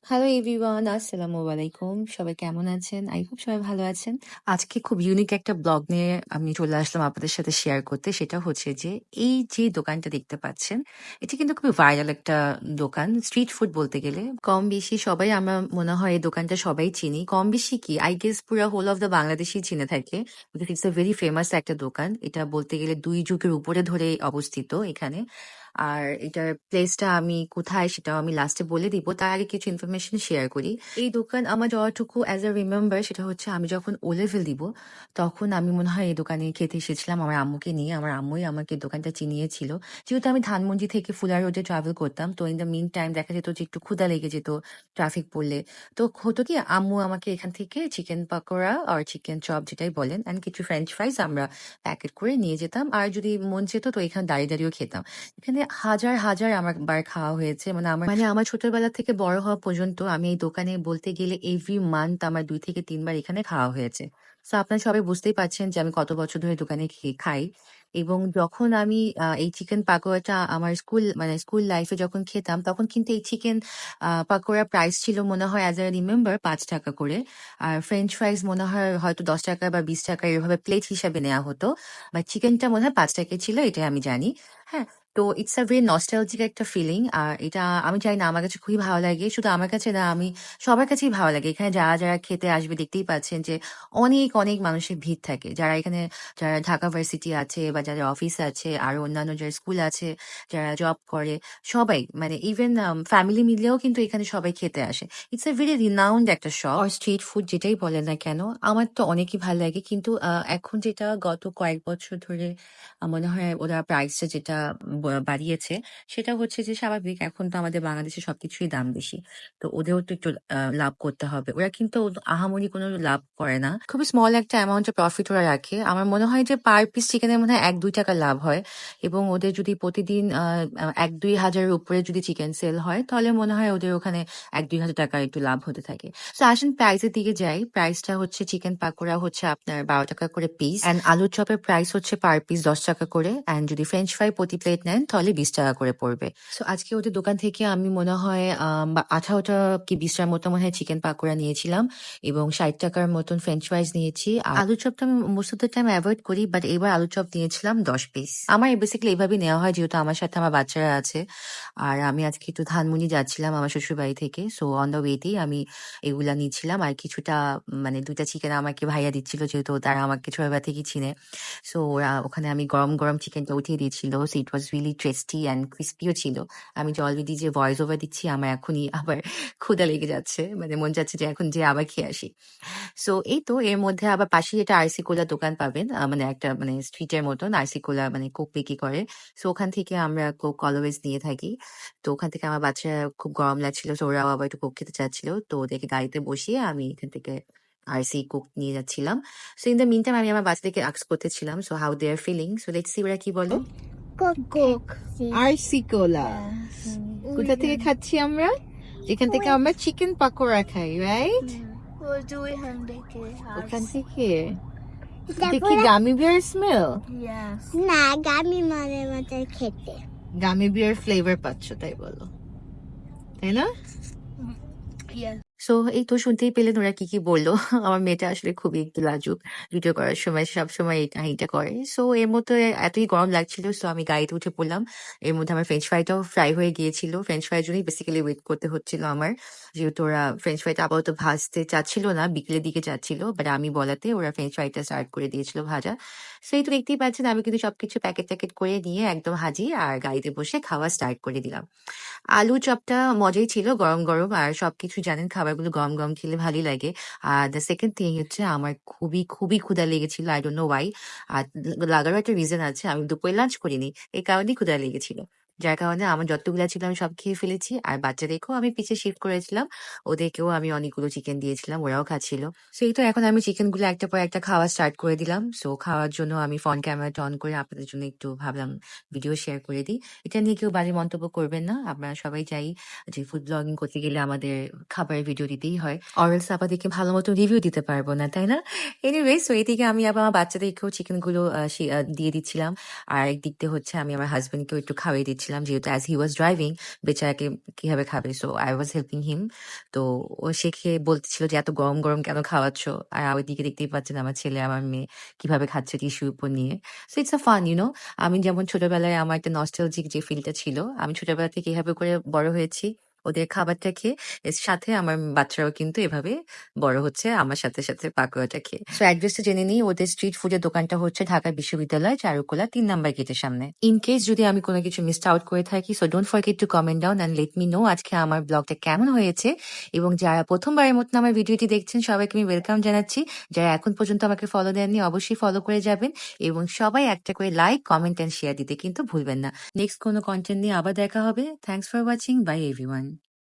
Hello everyone, আসসালামু আলাইকুম। সবাই কেমন আছেন? আই হোপ সবাই ভালো আছেন। আজকে খুব ইউনিক একটা ব্লগ নিয়ে আমি চলে আসলাম আপনাদের সাথে শেয়ার করতে। সেটা হচ্ছে যে এই যে দোকানটা দেখতে পাচ্ছেন, এটা কিন্তু খুবই ভাইরাল একটা দোকান। স্ট্রিট ফুড বলতে গেলে। কম বেশি সবাই আমার মনে হয় এই দোকানটা সবাই চিনি। কম বেশি কি আই গেস পুরা হোল অফ দ্য বাংলাদেশই চিনে থাকে। Because it's a very famous একটা দোকান। এটা বলতে গেলে ২ যুগের উপরে ধরে অবস্থিত এখানে। আর এটার প্লেসটা আমি কোথায় সেটাও আমি লাস্টে বলে দিব। তার আগে কিছু ইনফরমেশন শেয়ার করি। এই দোকান আমার যতটুকু অ্যাজ আ রিমেম্বার সেটা হচ্ছে আমি যখন ও লেভেল দিব তখন আমি মনে হয় এই দোকানে খেতে এসেছিলাম আমার আম্মুকে নিয়ে। আমার আম্মুই আমাকে এই দোকানটা চিনিয়েছিল। যেহেতু আমি ধানমন্ডি থেকে ফুলার রোডে ট্রাভেল করতাম, তো ইন দ্য মিন টাইম দেখা যেত যে একটু ক্ষুধা লেগে যেত ট্রাফিক পড়লে। তো হতো কি আম্মু আমাকে এখান থেকে চিকেন পাকোড়া আর চিকেন চপ যেটাই বলেন অ্যান্ড কিছু ফ্রেঞ্চ ফ্রাইজ আমরা প্যাকেট করে নিয়ে যেতাম। আর যদি মন চেত তো এখানে দাঁড়িয়ে দাঁড়িয়েও খেতাম। এখানে হাজার হাজার আমার বার খাওয়া হয়েছে। মানে আমার ছোটবেলা থেকে বড় হওয়া পর্যন্ত আমি এই দোকানে বলতে গেলে এভরি মান্থ আমার ২ থেকে ৩ বার এখানে খাওয়া হয়েছে। সো আপনারা সবাই বুঝতেই পারছেন যে আমি কত বছর ধরে দোকানে খাই। এবং যখন আমি এই চিকেন পাকোড়াটা আমার স্কুল লাইফে যখন খেতাম তখন কিন্তু এই চিকেন পাকোড়ার প্রাইস ছিল মনে হয় অ্যাজ আ রিমেম্বার ৳৫ করে। আর ফ্রেঞ্চ ফ্রাইজ মনে হয় হয়তো ৳১০ বা ৳২০ এভাবে প্লেট হিসাবে নেওয়া হতো। বাট চিকেনটা মনে হয় ৳৫ ছিল, এটা আমি জানি। হ্যাঁ, তো ইটস আ ভেরি নস্টালজিক একটা ফিলিং। আর এটা আমি জানি না আমার কাছে খুবই ভালো লাগে। শুধু আমার কাছে না, আমি সবার কাছেই ভালো লাগে। এখানে যারা খেতে আসবে দেখতেই পাচ্ছেন যে অনেক, অনেক মানুষের ভিড় থাকে। যারা ঢাকা ভার্সিটি আছে বা যাদের অফিস আছে, আরো অন্যান্য যারা স্কুল আছে, যারা জব করে, সবাই মানে ইভেন ফ্যামিলি মিলেও কিন্তু এখানে সবাই খেতে আসে। ইটস আ ভেরি রিনাউন্ড একটা শপ অর স্ট্রিট ফুড যেটাই বলেন না কেন। আমার তো অনেকই ভালো লাগে। কিন্তু এখন যেটা গত কয়েক বছর ধরে মনে হয় ওরা প্রাইসটা যেটা বাড়িয়েছে সেটা হচ্ছে যে স্বাভাবিক। এখন তো আমাদের বাংলাদেশে সবকিছুই দাম বেশি। তো ওদেরও তো একটু লাভ করতে হবে। ওরা কিন্তু আহামরি কোনো লাভ করে না। খুবই স্মল একটা অ্যামাউন্ট এর প্রফিট ওরা রাখে। আমার মনে হয় যে পার পিস চিকেনের মনে হয় ৳১-২ লাভ হয়। এবং ওদের যদি প্রতিদিন ১-২ হাজারের উপরে যদি চিকেন সেল হয় তাহলে মনে হয় ওদের ওখানে ৳১-২ হাজার টাকা একটু লাভ হতে থাকে। সো আসেন প্রাইসের দিকে যাই। প্রাইসটা হচ্ছে চিকেন পাকোড়া হচ্ছে আপনার ৳১২ করে পিস অ্যান্ড আলুর চপের প্রাইস হচ্ছে পার পিস ৳১০ করে অ্যান্ড যদি ফ্রেঞ্চ ফ্রাই প্রতি প্লেট নেন তাহলে ৳২০ করে পড়বে। সো আজকে ওদের দোকান থেকে আমি মনে হয় ১৮টা কি ২০টার মতো মনে হয় চিকেন পাকোড়া নিয়েছিলাম এবং ৳৬০ মতন ফ্রেঞ্চ ফ্রাইজ নিয়েছি। আর আলুর চপটা আমি most of the time avoid করি, বাট এবার আলুর চপ নিয়েছিলাম ১০ পিস। আমার বেসিক্যালি এভাবেই নেওয়া হয় যেহেতু আমার সাথে আমার বাচ্চারা আছে। আর আমি আজকে একটু ধানমন্ডি যাচ্ছিলাম আমার শ্বশুরবাড়ি থেকে। সো অন দ্য ওয়েতেই আমি এগুলা নিচ্ছিলাম। আর কিছুটা মানে ২ টা চিকেন আমাকে ভাইয়া দিচ্ছিল যেহেতু তারা আমাকে ছোটবেলা থেকেই চিনে। সো ওরা ওখানে আমি গরম, গরম চিকেনটা উঠিয়ে দিয়েছিল। So it was really tasty and ক্রিসপিও ছিল। আমি যে অলরেডি যে ভয়েস ওভার দিচ্ছি আমার এখনই আবার ক্ষুধা লেগে যাচ্ছে। মানে মন চাচ্ছে যে এখন যেয়ে আবার খেয়ে আসি। সো এই তো এর মধ্যে আবার পাশেই একটা আরসি কোলা দোকান পাবেন। মানে একটা মানে স্ট্রিটের মতন আরসি কোলা মানে কোক বিক্রি করে। সো ওখান থেকে আমরা কোক অলওয়েজ নিয়ে থাকি। তো ওখান থেকে আমার বাচ্চারা খুব গরম লাগছিল। সো ওরাও আবার একটু কোক খেতে চাচ্ছিল। তো ওদেরকে গাড়িতে বসিয়ে আমি এখান থেকে আরসি কোক নিয়ে যাচ্ছিলাম। So in the mean time আমি আমার বাচ্চাদেরকে আস্ক করতেছিলাম so how they are feeling. So let's see ওরা কি বলে। কোক আরসি কোলা কোথা থেকে খাচ্ছি আমরা? যেখান থেকে আমরা চিকেন পাকোড়া খাই, রাইট? ওখান থেকে এটা কি গামি বিয়ার স্মেল? না গামি মনে মতো খেতে গামি বিয়ার ফ্লেভার পাচ্ছ তাই বলো, তাই না? সো এই তো শুনতেই পেলেন ওরা কি, কি বলল। আমার মেয়েটা আসলে খুবই একটু লাজুক। ভিডিও করার সময় সবসময় এই কাহিনীটা করে। সো এর মধ্যে এতই গরম লাগছিল সো আমি গাড়িতে উঠে পড়লাম। এর মধ্যে আমার ফ্রেঞ্চ ফ্রাইটাও ফ্রাই হয়ে গিয়েছিল। ফ্রেঞ্চ ফ্রাইয়ের জন্যই বেসিক্যালি ওয়েট করতে হচ্ছিল আমার। যেহেতু ওরা ফ্রেঞ্চ ফ্রাইটা আপাতত ভাজতে চাচ্ছিল না, বিকেলের দিকে চাচ্ছিল। বাট আমি বলাতে ওরা ফ্রেঞ্চ ফ্রাইটা স্টার্ট করে দিয়েছিল ভাজা। সো এই তো দেখতেই পাচ্ছেন আমি কিন্তু সবকিছু প্যাকেট করে নিয়ে একদম হাজি আর গাড়িতে বসে খাওয়া স্টার্ট করে দিলাম। আলু চপটা মজাই ছিল গরম, গরম। আর সবকিছু জানেন খাবারগুলো গরম, গরম খেলে ভালোই লাগে। আর দ্য সেকেন্ড থিং হচ্ছে আমার খুবই, খুবই ক্ষুধা লেগেছিল। I don't know why। আর লাগারও একটা রিজন আছে। আমি দুপুরে লাঞ্চ করিনি। এই কারণেই ক্ষুধা লেগেছিল। যার কারণে আমার যতগুলা ছিল আমি সব খেয়ে ফেলেছি। আর বাচ্চাদেরকেও আমি পিছে শিফট করেছিলাম। ওদেরকেও আমি অনেকগুলো চিকেন দিয়েছিলাম। ওরাও খাচ্ছিল। সো এই তো এখন আমি চিকেনগুলো একটার পর একটা খাওয়া স্টার্ট করে দিলাম। সো খাওয়ার জন্য আমি ফ্রন্ট ক্যামেরাটা অন করে আপনাদের জন্য একটু ভাবলাম ভিডিও শেয়ার করে দিই। এটা নিয়ে কেউ বাজে মন্তব্য করবেন না। আমরা সবাই চাই যে ফুড ব্লগিং করতে গেলে আমাদের খাবারের ভিডিও দিতেই হয়। অর এলস আপনাদেরকে ভালো মতো রিভিউ দিতে পারবো না, তাই না? এনিওয়ে সো এদিকে আমি আবার আমার বাচ্চাদেরকেও চিকেনগুলো দিয়ে দিচ্ছিলাম। আর একদিক দিয়ে হচ্ছে আমি আমার হাসব্যান্ডকেও একটু খাওয়িয়ে দিচ্ছিলাম। দিচ্ছিলাম যেহেতু অ্যাজ হি ওয়াজ ড্রাইভিং বেচারাকে কিভাবে খাবে, সো আই ওয়াজ হেল্পিং হিম। তো ও সে খেয়ে বলতেছিল যে এত গরম গরম কেন খাওয়াচ্ছ, আর ওইদিকে দেখতেই পাচ্ছেন আমার ছেলে আমার মেয়ে কিভাবে খাচ্ছে টিস্যুর উপর নিয়ে। So it's a fun you know. আমি যেমন ছোটবেলায় আমার একটা নস্টালজিক যে ফিলটা ছিল, আমি ছোটবেলা থেকে এভাবে করে বড় হয়েছি ওদের খাবারটা খেয়ে। এর সাথে আমার বাচ্চারাও কিন্তু এভাবে বড় হচ্ছে আমার সাথে সাথে পাকোড়াটা খেয়ে। সো অ্যাড্রেসটা জেনে নিই, ওদের স্ট্রিট ফুডের দোকানটা হচ্ছে ঢাকা বিশ্ববিদ্যালয় চারুকলা 3 নাম্বার গেটের সামনে। ইন কেস যদি আমি কোনো কিছু মিসড আউট করে থাকি, so don't forget to comment down and let me no আজকে আমার ব্লগটা কেমন হয়েছে। এবং যারা প্রথমবারের মতন আমার ভিডিওটি দেখছেন সবাইকে আমি ওয়েলকাম জানাচ্ছি। যারা এখন পর্যন্ত আমাকে ফলো দেননি অবশ্যই ফলো করে যাবেন, এবং সবাই একটা করে লাইক, কমেন্ট অ্যান্ড শেয়ার দিতে কিন্তু ভুলবেন না। নেক্সট কোনো কন্টেন্ট নিয়ে আবার দেখা হবে। Thanks for watching, by everyone.